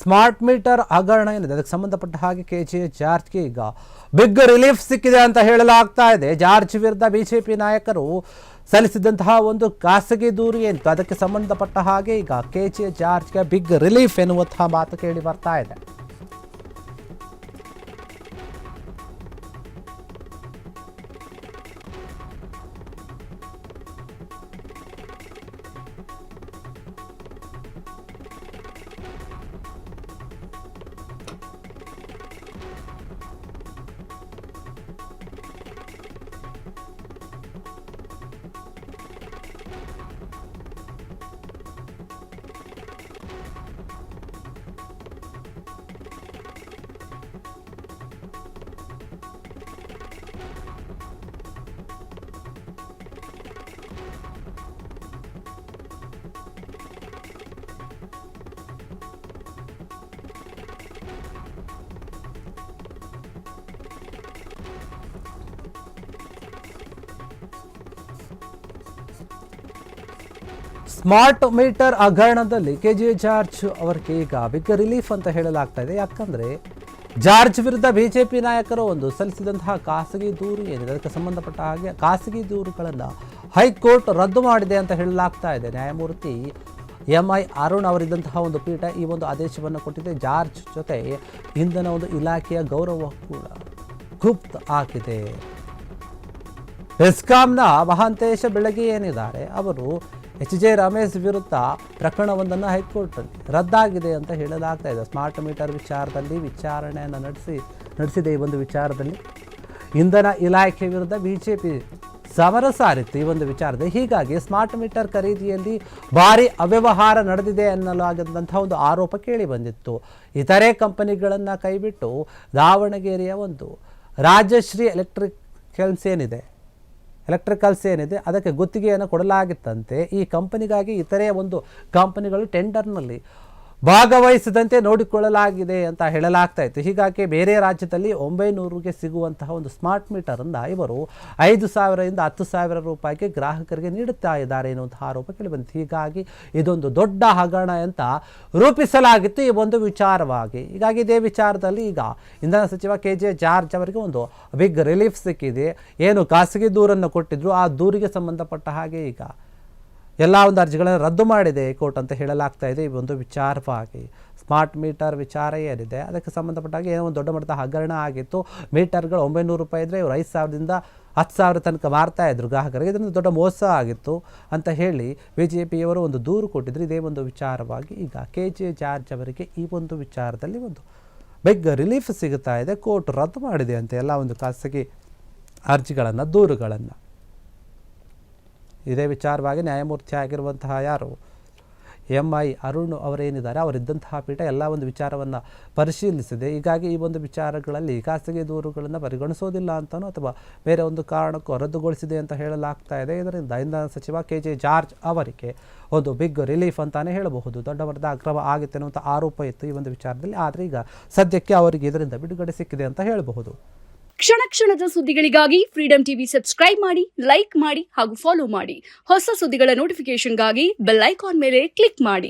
Smart meter ಹಗರಣ ಏನಿದೆ ಅದಕ್ಕೆ ಸಂಬಂಧಪಟ್ಟ ಹಾಗೆ ಕೆಜೆ ಜಾರ್ಜ್ಗೆ ಈಗ ಬಿಗ್ ರಿಲೀಫ್ ಸಿಕ್ಕಿದೆ ಅಂತ ಹೇಳಲಾಗ್ತಾ ಇದೆ. ಜಾರ್ಜ್ ವಿರುದ್ಧ ಬಿಜೆಪಿ ನಾಯಕರು ಸಲ್ಲಿಸಿದಂತಹ ಒಂದು ಖಾಸಗಿ ದೂರು ಏನಿತ್ತು ಅದಕ್ಕೆ ಸಂಬಂಧಪಟ್ಟ ಹಾಗೆ ಈಗ ಕೆಜೆ ಜಾರ್ಜ್ಗೆ ಬಿಗ್ ರಿಲೀಫ್ ಎನ್ನುವಂತಹ ಮಾತು ಕೇಳಿ ಬರ್ತಾ ಇದೆ. ಸ್ಮಾರ್ಟ್ ಮೀಟರ್ ಹಗರಣದಲ್ಲಿ ಕೆಜೆ ಜಾರ್ಜ್ ಅವರಿಗೆ ಈಗ ಬಿಗ್ ರಿಲೀಫ್ ಅಂತ ಹೇಳಲಾಗ್ತಾ ಇದೆ. ಯಾಕಂದ್ರೆ ಜಾರ್ಜ್ ವಿರುದ್ಧ ಬಿಜೆಪಿ ನಾಯಕರು ಒಂದು ಸಲ್ಲಿಸಿದಂತಹ ಖಾಸಗಿ ದೂರು ಏನಿದೆ ಅದಕ್ಕೆ ಸಂಬಂಧಪಟ್ಟ ಹಾಗೆ ಖಾಸಗಿ ದೂರುಗಳನ್ನು ಹೈಕೋರ್ಟ್ ರದ್ದು ಮಾಡಿದೆ ಅಂತ ಹೇಳಲಾಗ್ತಾ ಇದೆ. ನ್ಯಾಯಮೂರ್ತಿ MI ಅರುಣ್ ಅವರಿದ್ದಂತಹ ಒಂದು ಪೀಠ ಈ ಒಂದು ಆದೇಶವನ್ನು ಕೊಟ್ಟಿದೆ. ಜಾರ್ಜ್ ಜೊತೆ ಇಂಧನ ಒಂದು ಇಲಾಖೆಯ ಗೌರವ ಕೂಡ ಗುಪ್ತ ಆಗಿದೆ. ಬೆಸ್ಕಾಂನ ಮಹಾಂತೇಶ ಬೆಳಗ್ಗೆ ಏನಿದ್ದಾರೆ ಅವರು HJ ರಮೇಶ್ ವಿರುದ್ಧ ಪ್ರಕರಣವೊಂದನ್ನು ಹೈಕೋರ್ಟಲ್ಲಿ ರದ್ದಾಗಿದೆ ಅಂತ ಹೇಳಲಾಗ್ತಾ ಇದೆ. ಸ್ಮಾರ್ಟ್ ಮೀಟರ್ ವಿಚಾರದಲ್ಲಿ ವಿಚಾರಣೆಯನ್ನು ನಡೆಸಿದೆ. ಈ ಒಂದು ವಿಚಾರದಲ್ಲಿ ಇಂಧನ ಇಲಾಖೆ ವಿರುದ್ಧ ಬಿಜೆಪಿ ಸಮರ ಸಾರಿತ್ತು ಈ ಒಂದು ವಿಚಾರದಲ್ಲಿ. ಹೀಗಾಗಿ ಸ್ಮಾರ್ಟ್ ಮೀಟರ್ ಖರೀದಿಯಲ್ಲಿ ಭಾರಿ ಅವ್ಯವಹಾರ ನಡೆದಿದೆ ಎನ್ನಲಾಗಿದ್ದಂಥ ಒಂದು ಆರೋಪ ಕೇಳಿ ಬಂದಿತ್ತು. ಇತರೆ ಕಂಪನಿಗಳನ್ನು ಕೈಬಿಟ್ಟು ದಾವಣಗೆರೆಯ ಒಂದು ರಾಜಶ್ರೀ ಎಲೆಕ್ಟ್ರಿಕಲ್ಸ್ ಏನಿದೆ ಅದಕ್ಕೆ ಗುತ್ತಿಗೆಯನ್ನು ಕೊಡಲಾಗಿತ್ತಂತೆ. ಈ ಕಂಪನಿಗಾಗಿ ಇತರೆ ಒಂದು ಕಂಪನಿಗಳು ಟೆಂಡರ್ನಲ್ಲಿ ಭಾಗವಹಿಸದಂತೆ ನೋಡಿಕೊಳ್ಳಲಾಗಿದೆ ಅಂತ ಹೇಳಲಾಗ್ತಾ ಇತ್ತು. ಹೀಗಾಗಿ ಬೇರೆ ರಾಜ್ಯದಲ್ಲಿ 900ಗೆ ಸಿಗುವಂತಹ ಒಂದು ಸ್ಮಾರ್ಟ್ ಮೀಟರನ್ನು ಇವರು 5,000ರಿಂದ 10,000 ರೂಪಾಯಿಗೆ ಗ್ರಾಹಕರಿಗೆ ನೀಡುತ್ತಾ ಇದ್ದಾರೆ ಎನ್ನುವಂತಹ ಆರೋಪ ಕೇಳಿಬಂತು. ಹೀಗಾಗಿ ಇದೊಂದು ದೊಡ್ಡ ಹಗರಣ ಅಂತ ರೂಪಿಸಲಾಗಿತ್ತು ಈ ಒಂದು ವಿಚಾರವಾಗಿ. ಹೀಗಾಗಿ ಇದೇ ವಿಚಾರದಲ್ಲಿ ಈಗ ಇಂಧನ ಸಚಿವ ಕೆಜೆ ಜಾರ್ಜ್ ಅವರಿಗೆ ಒಂದು ಬಿಗ್ ರಿಲೀಫ್ ಸಿಕ್ಕಿದೆ. ಏನು ಖಾಸಗಿ ದೂರನ್ನು ಕೊಟ್ಟಿದ್ರು ಆ ದೂರಿಗೆ ಸಂಬಂಧಪಟ್ಟ ಹಾಗೆ ಈಗ ಎಲ್ಲ ಒಂದು ಅರ್ಜಿಗಳನ್ನು ರದ್ದು ಮಾಡಿದೆ ಕೋರ್ಟ್ ಅಂತ ಹೇಳಲಾಗ್ತಾ ಇದೆ. ಈ ಒಂದು ವಿಚಾರವಾಗಿ ಸ್ಮಾರ್ಟ್ ಮೀಟರ್ ವಿಚಾರ ಏನಿದೆ ಅದಕ್ಕೆ ಸಂಬಂಧಪಟ್ಟಾಗ ಏನೋ ಒಂದು ದೊಡ್ಡ ಮಟ್ಟದ ಹಗರಣ ಆಗಿತ್ತು. ಮೀಟರ್ಗಳು 900 ರೂಪಾಯಿ ಇದ್ದರೆ ಇವರು 5,000ದಿಂದ 10,000 ತನಕ ಮಾರ್ತಾ ಇದ್ರು ಗ್ರಾಹಕರಿಗೆ. ಇದರಿಂದ ದೊಡ್ಡ ಮೋಸ ಆಗಿತ್ತು ಅಂತ ಹೇಳಿ ಬಿಜೆಪಿಯವರು ಒಂದು ದೂರು ಕೊಟ್ಟಿದ್ರು. ಇದೇ ಒಂದು ವಿಚಾರವಾಗಿ ಈಗ ಕೆಜೆ ಜಾರ್ಜ್ ಅವರಿಗೆ ಈ ಒಂದು ವಿಚಾರದಲ್ಲಿ ಒಂದು ಬಿಗ್ ರಿಲೀಫ್ ಸಿಗುತ್ತಾ ಇದೆ. ಕೋರ್ಟ್ ರದ್ದು ಮಾಡಿದೆ ಅಂತ ಎಲ್ಲ ಒಂದು ಖಾಸಗಿ ಅರ್ಜಿಗಳನ್ನು ದೂರುಗಳನ್ನು. ಇದೇ ವಿಚಾರವಾಗಿ ನ್ಯಾಯಮೂರ್ತಿ ಆಗಿರುವಂತಹ ಯಾರು MI ಅರುಣ್ ಅವರೇನಿದ್ದಾರೆ ಅವರಿದ್ದಂತಹ ಪೀಠ ಎಲ್ಲ ಒಂದು ವಿಚಾರವನ್ನು ಪರಿಶೀಲಿಸಿದೆ. ಹೀಗಾಗಿ ಈ ಒಂದು ವಿಚಾರಗಳಲ್ಲಿ ಖಾಸಗಿ ದೂರುಗಳನ್ನು ಪರಿಗಣಿಸೋದಿಲ್ಲ ಅಂತನೋ ಅಥವಾ ಬೇರೆ ಒಂದು ಕಾರಣಕ್ಕೂ ರದ್ದುಗೊಳಿಸಿದೆ ಅಂತ ಹೇಳಲಾಗ್ತಾ ಇದೆ. ಇದರಿಂದ ಇಂಧನ ಸಚಿವ ಕೆಜೆ ಜಾರ್ಜ್ ಅವರಿಗೆ ಒಂದು ಬಿಗ್ ರಿಲೀಫ್ ಅಂತಾನೆ ಹೇಳಬಹುದು. ದೊಡ್ಡ ಮಟ್ಟದ ಅಕ್ರಮ ಆಗಿತ್ತು ಅನ್ನುವಂಥ ಆರೋಪ ಇತ್ತು ಈ ಒಂದು ವಿಚಾರದಲ್ಲಿ. ಆದರೆ ಈಗ ಸದ್ಯಕ್ಕೆ ಅವರಿಗೆ ಇದರಿಂದ ಬಿಡುಗಡೆ ಸಿಕ್ಕಿದೆ ಅಂತ ಹೇಳಬಹುದು. ಕ್ಷಣ ಕ್ಷಣದ ಸುದ್ದಿಗಳಿಗಾಗಿ ಫ್ರೀಡಂ ಟಿವಿ ಸಬ್ಸ್ಕ್ರೈಬ್ ಮಾಡಿ, ಲೈಕ್ ಮಾಡಿ ಹಾಗೂ ಫಾಲೋ ಮಾಡಿ. ಹೊಸ ಸುದ್ದಿಗಳ ನೋಟಿಫಿಕೇಶನ್ಗಾಗಿ ಬೆಲ್ ಐಕಾನ್ ಮೇಲೆ ಕ್ಲಿಕ್ ಮಾಡಿ.